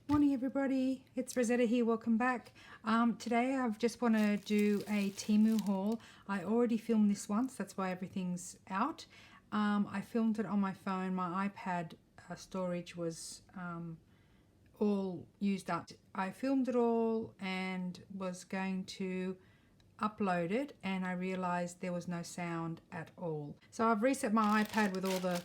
Morning everybody, it's Rosetta here, welcome back. Today I just want to do a TEMU haul. I already filmed this once, that's why everything's out. I filmed it on my phone, my iPad storage was all used up. I filmed it all and was going to upload it and I realized there was no sound at all. So I've reset my iPad with all the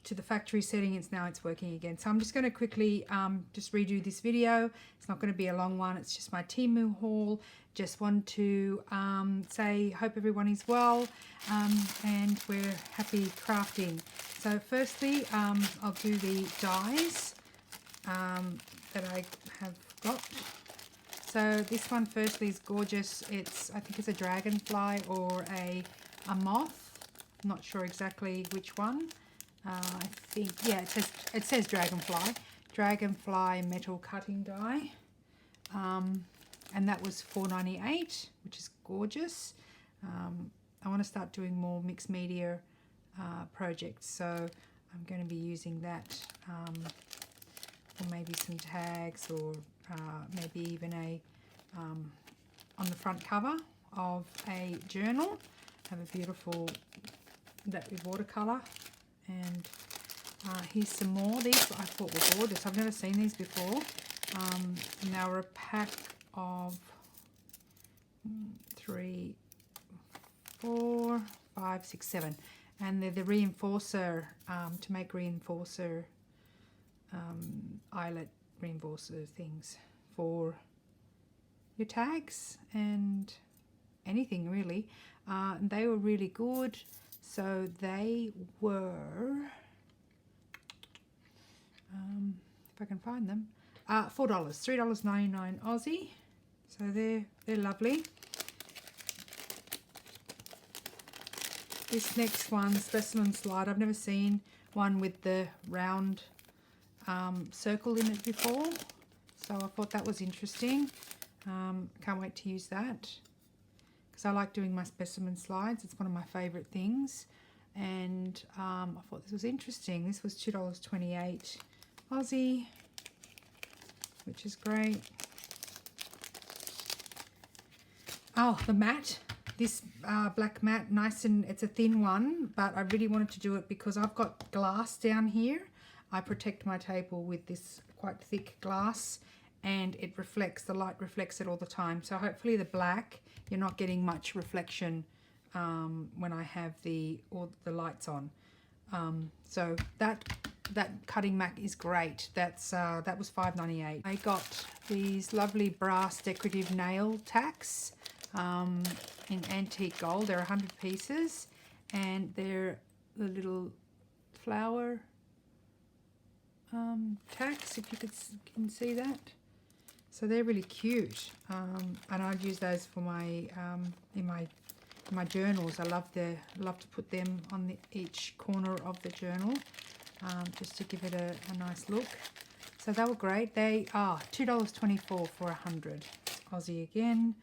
to the factory settings. Now it's working again. So I'm just going to quickly just redo this video. It's not going to be a long one. It's just my TEMU haul. Just want to say hope everyone is well and we're happy crafting. So firstly I'll do the dies that I have got. So this one firstly is gorgeous. I think it's a dragonfly or a moth. I'm not sure exactly which one. I think, yeah, it says dragonfly metal cutting die, and that was $4.98, which is gorgeous. I want to start doing more mixed media projects, so I'm going to be using that, or maybe some tags, or maybe even a on the front cover of a journal. Have a beautiful that with watercolor. And here's some more. These I thought were gorgeous. I've never seen these before. And they were a pack of 3, 4, 5, 6, 7. And they're the reinforcer, to make reinforcer, eyelet reinforcer things for your tags and anything really. And they were really good. So they were, if I can find them, $4, $3.99 Aussie. So they're lovely. This next one, specimen slide. I've never seen one with the round circle in it before, so I thought that was interesting. Can't wait to use that, because I like doing my specimen slides. It's one of my favourite things, and I thought this was interesting. This was $2.28 Aussie, which is great. Oh, the mat. This black mat, nice, and it's a thin one, but I really wanted to do it because I've got glass down here. I protect my table with this quite thick glass, and it reflects, the light reflects it all the time. So hopefully the black, you're not getting much reflection when I have all the lights on. So that cutting mat is great. That was $5.98. I got these lovely brass decorative nail tacks in antique gold. They're 100 pieces, and they're the little flower tacks, if you can see that. So they're really cute, and I'd use those for my in my journals. I love to put them on each corner of the journal, just to give it a nice look. So they were great. They are $2.24 for 100 Aussie again.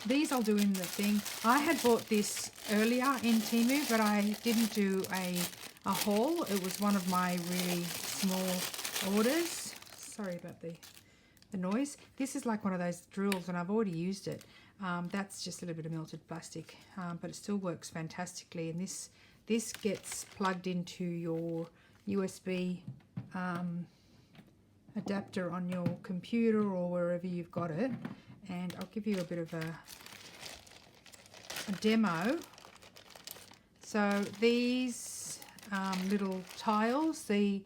These I'll do in the thing. I had bought this earlier in TEMU, but I didn't do a haul. It was one of my really small orders. Sorry about the noise. This is like one of those drills, and I've already used it. That's just a little bit of melted plastic, but it still works fantastically. And this gets plugged into your USB adapter on your computer or wherever you've got it. And I'll give you a bit of a demo. So these little tiles, the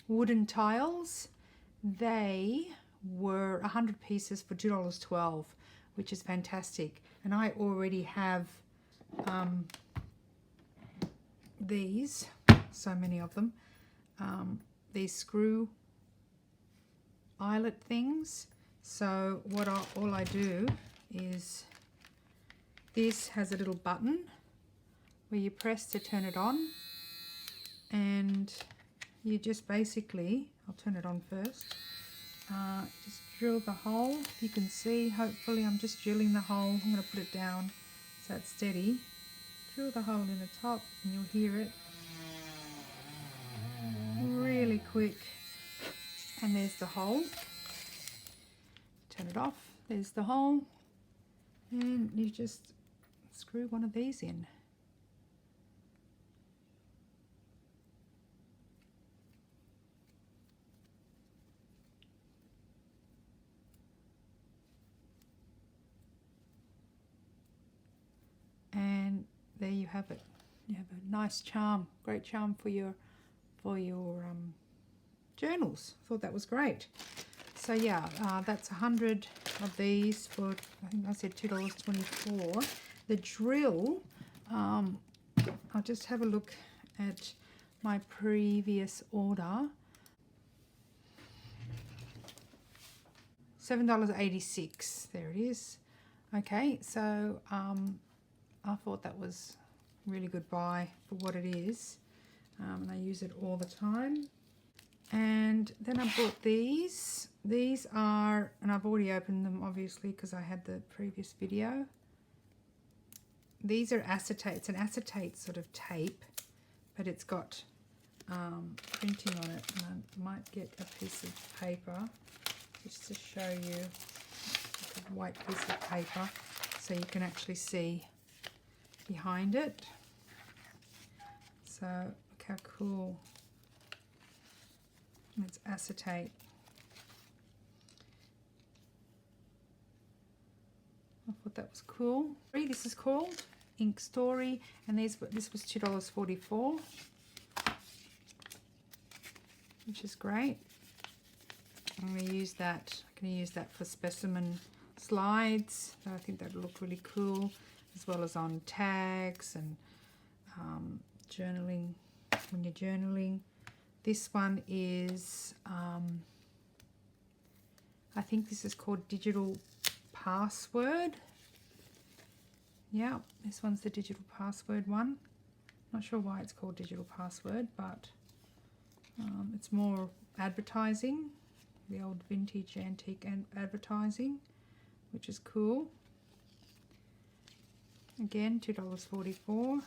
wooden tiles, they were 100 pieces for $2.12, which is fantastic. And I already have these, so many of them, these screw eyelet things. So all I do is, this has a little button where you press to turn it on, and you just basically, I'll turn it on first, just drill the hole. You can see, hopefully I'm just drilling the hole. I'm going to put it down so it's steady. Drill the hole in the top and you'll hear it. Really really quick. And there's the hole. Turn it off. There's the hole. And you just screw one of these in. And there you have it. You have a nice charm, great charm for your journals. Thought that was great. So yeah, that's 100 of these for, I think I said $2.24. The drill, I'll just have a look at my previous order. $7.86. There it is. Okay, so I thought that was a really good buy for what it is. And I use it all the time. And then I bought these. These are, and I've already opened them obviously because I had the previous video. These are acetate. It's an acetate sort of tape, but it's got printing on it. And I might get a piece of paper just to show you, like a white piece of paper, so you can actually see behind it. So look how cool. It's acetate. I thought that was cool. This is called Ink Story, and this was $2.44, which is great. I'm going to use that. I'm going to use that for specimen slides. I think that would look really cool, as well as on tags and journaling when you're journaling. This one is, I think this is called Digital Password. Yeah, this one's the Digital Password one. Not sure why it's called Digital Password, but it's more advertising, the old vintage antique and advertising, which is cool. Again, $2.44.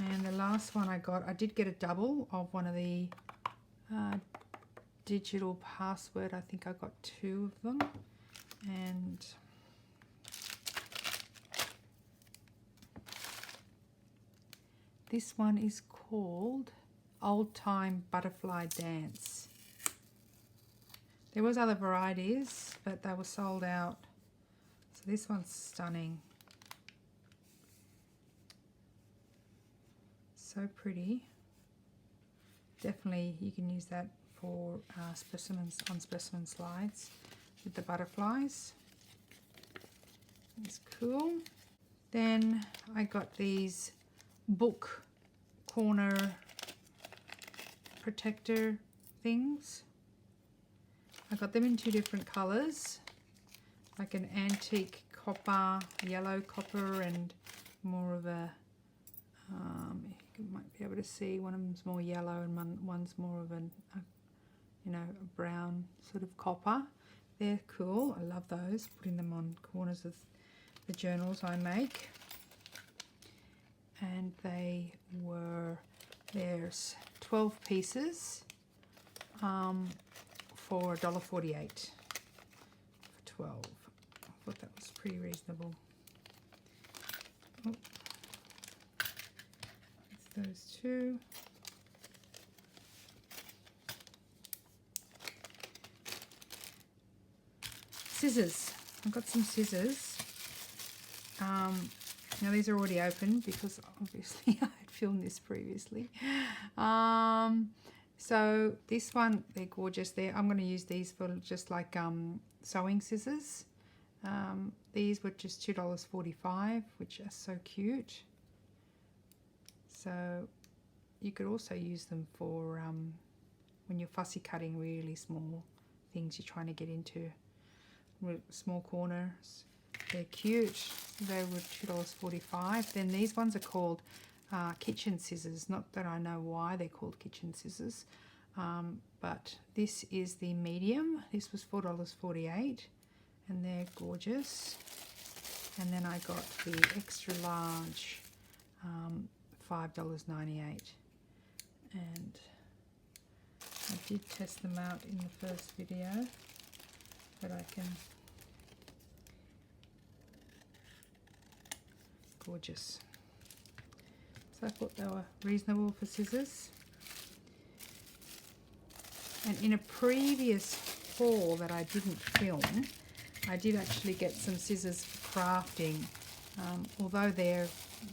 And the last one I got, I did get a double of one of the Digital Password. I think I got 2 of them. And this one is called Old Time Butterfly Dance. There was other varieties, but they were sold out. So this one's stunning. So pretty. Definitely you can use that for specimens on specimen slides with the butterflies. It's cool. Then I got these book corner protector things. I got them in 2 different colors, like an antique copper, yellow copper, and more of a you might be able to see one of them's more yellow and one's more of a brown sort of copper. They're cool. I love those, putting them on corners of the journals I make. And there's 12 pieces for $1.48 for 12. I thought that was pretty reasonable. Oh. Those 2. Scissors. I've got some scissors. Now these are already open because obviously I had filmed this previously. So this one, they're gorgeous. I'm going to use these for just like sewing scissors. These were just $2.45, which are so cute. So you could also use them for when you're fussy cutting really small things you're trying to get into, small corners. They're cute. They were $2.45. Then these ones are called kitchen scissors. Not that I know why they're called kitchen scissors, but this is the medium. This was $4.48, and they're gorgeous. And then I got the extra large, $5.98. And I did test them out in the first video, but I can... Gorgeous. So I thought they were reasonable for scissors. And in a previous haul that I didn't film, I did actually get some scissors for crafting. Although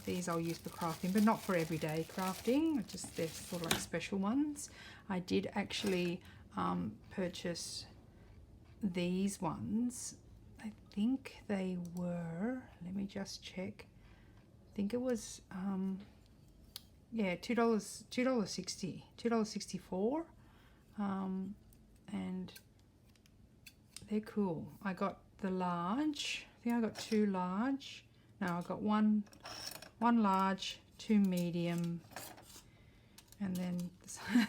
these I'll use for crafting, but not for everyday crafting, just they're sort of like special ones. I did actually purchase these ones. I think they were, let me just check. I think it was, yeah, $2.60, $2.64. And they're cool. I got the large. I think I got 2 large. No, I got one large, 2 medium, and then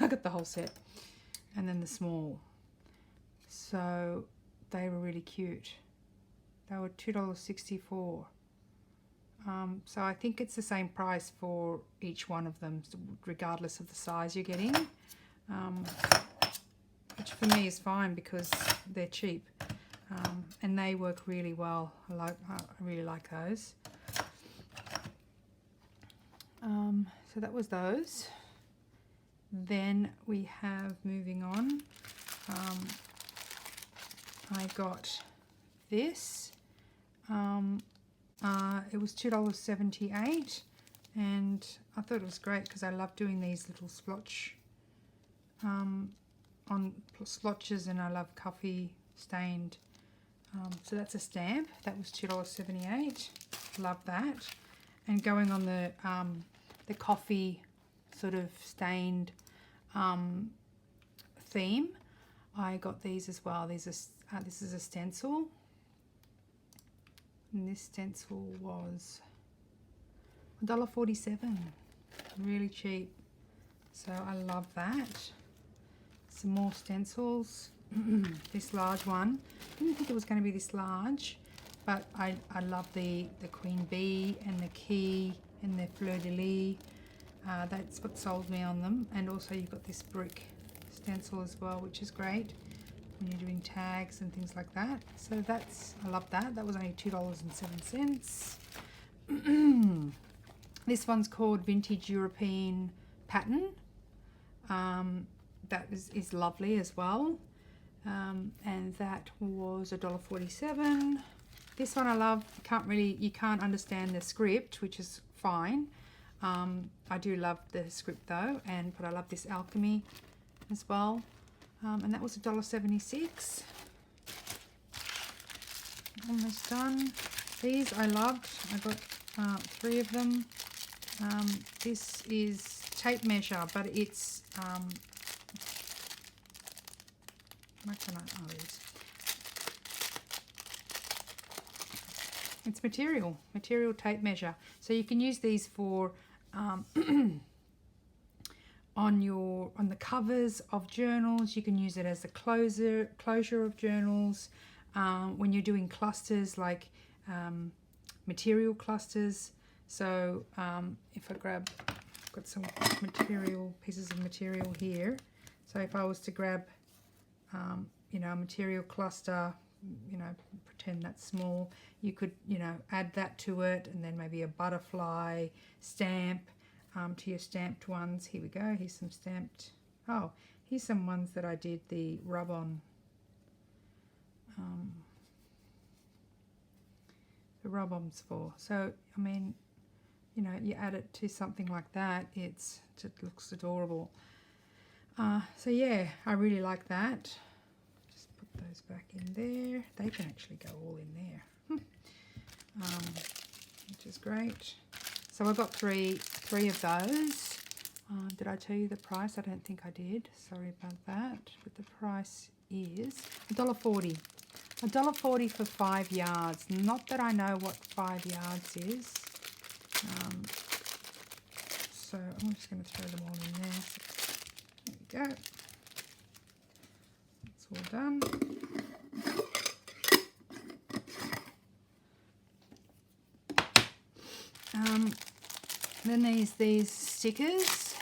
I got the whole set, and then the small. So they were really cute. They were $2.64. So I think it's the same price for each one of them, regardless of the size you're getting. Which for me is fine because they're cheap, and they work really well. I really like those. So that was those. Then we have, moving on, I got this. It was $2.78, and I thought it was great because I love doing these little splotch on splotches, and I love coffee stained. So that's a stamp. That was $2.78. Love that. And going on the coffee sort of stained theme, I got these as well. These are this is a stencil, and this stencil was $1.47. Really cheap. So I love that. Some more stencils. This large one. Didn't think it was going to be this large, but I love the queen bee and the key and the fleur de lis. That's what sold me on them. And also you've got this brick stencil as well, which is great when you're doing tags and things like that. So I love that. That was only $2.07. This one's called Vintage European Pattern. That is lovely as well. And that was $1.47. This one I love. You can't understand the script, which is fine. I do love the script though, but I love this alchemy as well. And that was $1.76. Almost done. These I loved. I got 3 of them. This is tape measure, but it's it's material tape measure. So you can use these for on the covers of journals. You can use it as a closure of journals. When you're doing clusters, like material clusters. So if I've got some pieces of material here. So if I was to grab a material cluster, pretend that's small, you could, add that to it, and then maybe a butterfly stamp to your stamped ones. Here we go. Here's some stamped. Oh, here's some ones that I did the rub on. The rub-ons for. So, I mean, you add it to something like that, it looks adorable. So yeah, I really like that. Just put those back in there. They can actually go all in there, which is great. So I got three of those. Did I tell you the price? I don't think I did. Sorry about that. But the price is $1.40. $1.40 for 5 yards. Not that I know what 5 yards is. So I'm just going to throw them all in there. There we go. It's all done. Then there's these stickers.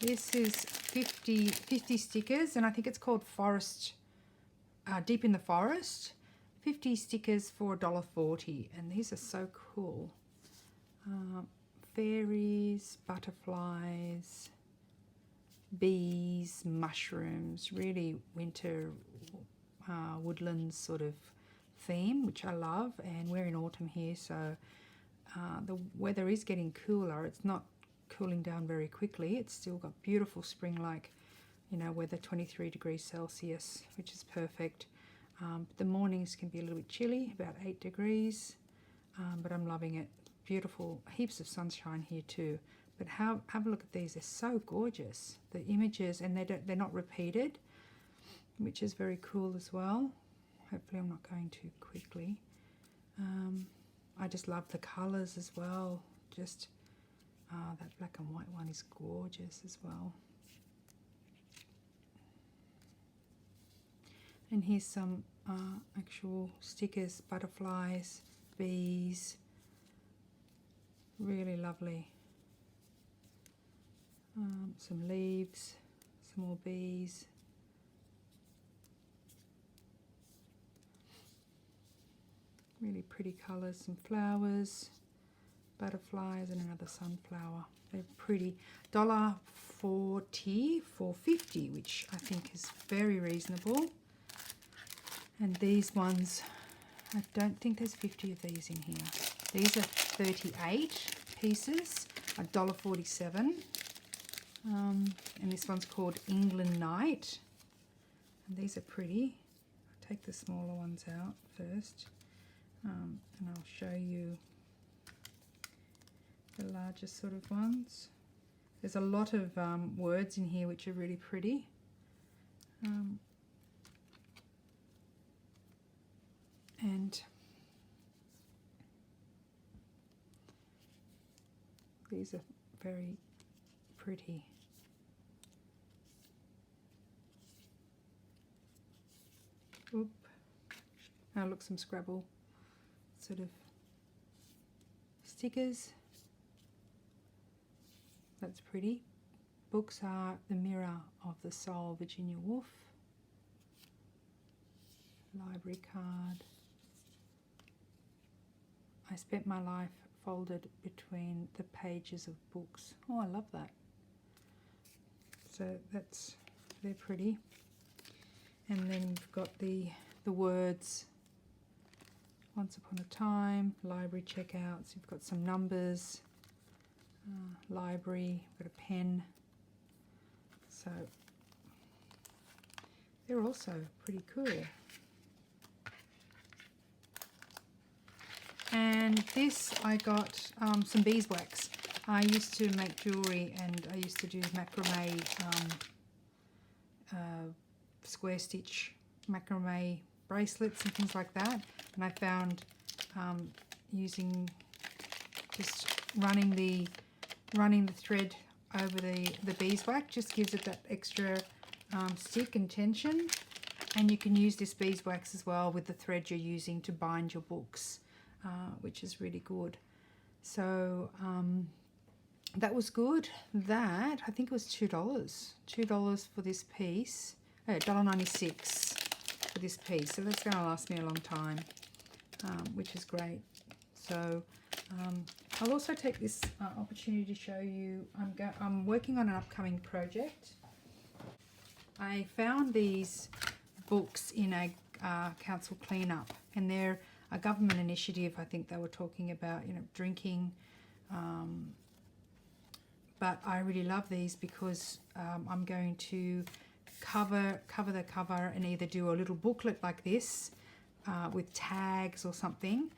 This is 50 stickers, and I think it's called Forest, Deep in the Forest. 50 stickers for $1.40, and these are so cool. Fairies, butterflies, bees, mushrooms, really winter woodlands sort of theme, which I love. And we're in autumn here, so the weather is getting cooler. It's not cooling down very quickly. It's still got beautiful spring-like, you know, weather, 23 degrees Celsius, which is perfect. The mornings can be a little bit chilly, about 8 degrees, but I'm loving it. Beautiful, heaps of sunshine here too. But have a look at these. They're so gorgeous. The images, and they're not repeated, which is very cool as well. Hopefully I'm not going too quickly. I just love the colours as well. Just that black and white one is gorgeous as well. And here's some actual stickers, butterflies, bees. Really lovely. Some leaves, some more bees. Really pretty colours, some flowers, butterflies, and another sunflower. They're pretty. $1.40 for 50, which I think is very reasonable. And these ones, I don't think there's 50 of these in here. These are 38 pieces, $1.47. And this one's called England Night. And these are pretty. I'll take the smaller ones out first. And I'll show you the larger sort of ones. There's a lot of words in here which are really pretty. And these are very pretty. Oop. Now look, some Scrabble sort of stickers. That's pretty. Books are The Mirror of the Soul, Virginia Woolf. Library card. I spent my life folded between the pages of books. Oh, I love that. So they're pretty. And then you've got the words. Once upon a time, library checkouts. You've got some numbers. Library, got a pen. So they're also pretty cool. And this, I got some beeswax. I used to make jewellery, and I used to do macrame, square stitch macrame bracelets and things like that. And I found using, just running the thread over the beeswax just gives it that extra stick and tension. And you can use this beeswax as well with the thread you're using to bind your books, which is really good. So that was good. That, I think it was $2 for this piece. $1.96 for this piece. So that's going to last me a long time, which is great. So I'll also take this opportunity to show you, I'm working on an upcoming project. I found these books in a council cleanup, and they're a government initiative. I think they were talking about, you know, drinking, but I really love these because I'm going to cover the cover and either do a little booklet like this with tags or something,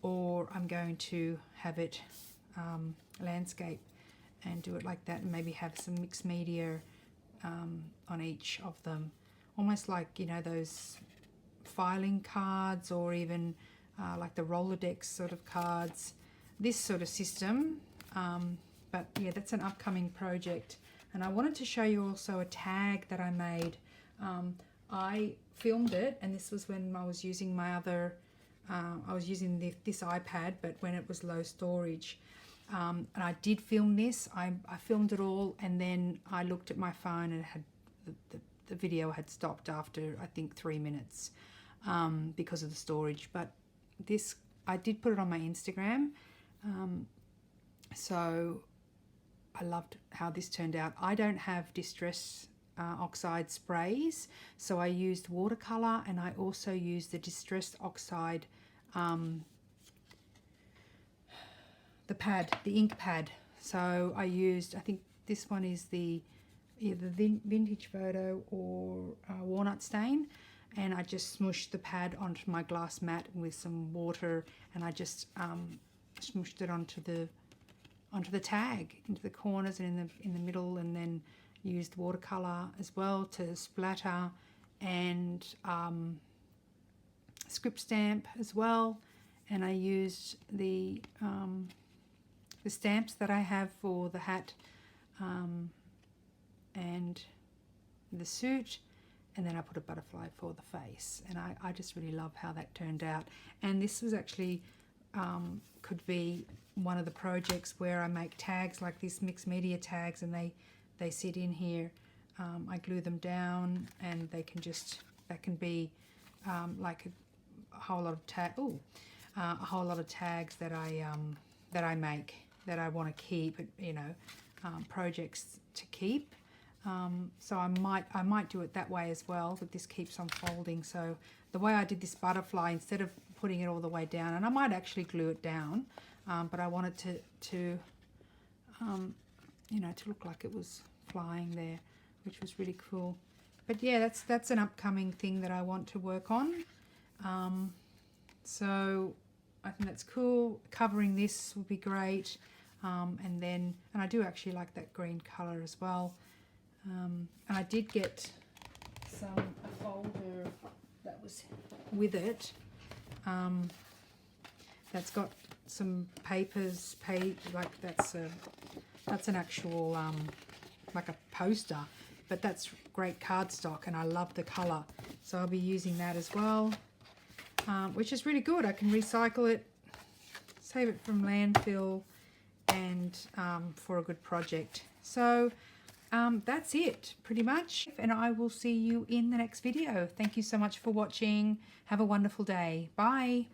or I'm going to have it landscape and do it like that, and maybe have some mixed media on each of them, almost like, you know, those filing cards, or even like the Rolodex sort of cards, this sort of system. But yeah, that's an upcoming project. And I wanted to show you also a tag that I made. I filmed it, and this was when I was using my other I was using this iPad, but when it was low storage. And I did film this. I filmed it all, and then I looked at my phone and it had the video had stopped after, I think, 3 minutes because of the storage. But this, I did put it on my Instagram. So I loved how this turned out. I don't have Distress Oxide sprays, so I used watercolor, and I also used the Distress Oxide the pad, the ink pad. So I used, I think this one is the either Vintage Photo or Walnut Stain, and I just smooshed the pad onto my glass mat with some water, and I just smooshed it onto the tag, into the corners and in the middle, and then used watercolor as well to splatter, and script stamp as well. And I used the stamps that I have for the hat and the suit, and then I put a butterfly for the face, and I just really love how that turned out. And this was actually could be one of the projects where I make tags like this, mixed media tags, and they sit in here. I glue them down, and they can just, that can be like a whole lot of a whole lot of tags that I make that I want to keep, you know, projects to keep. So I might do it that way as well, but this keeps on folding. So the way I did this butterfly, instead of putting it all the way down, and I might actually glue it down, but I wanted to you know, to look like it was flying there, which was really cool. But yeah, that's an upcoming thing that I want to work on. So I think that's cool. Covering this would be great. And I do actually like that green color as well. And I did get a folder that was with it, that's got some papers, like that's an actual like a poster, but that's great cardstock, and I love the color, so I'll be using that as well, which is really good. I can recycle it, save it from landfill, and for a good project. So that's it pretty much, and I will see you in the next video. Thank you so much for watching. Have a wonderful day. Bye.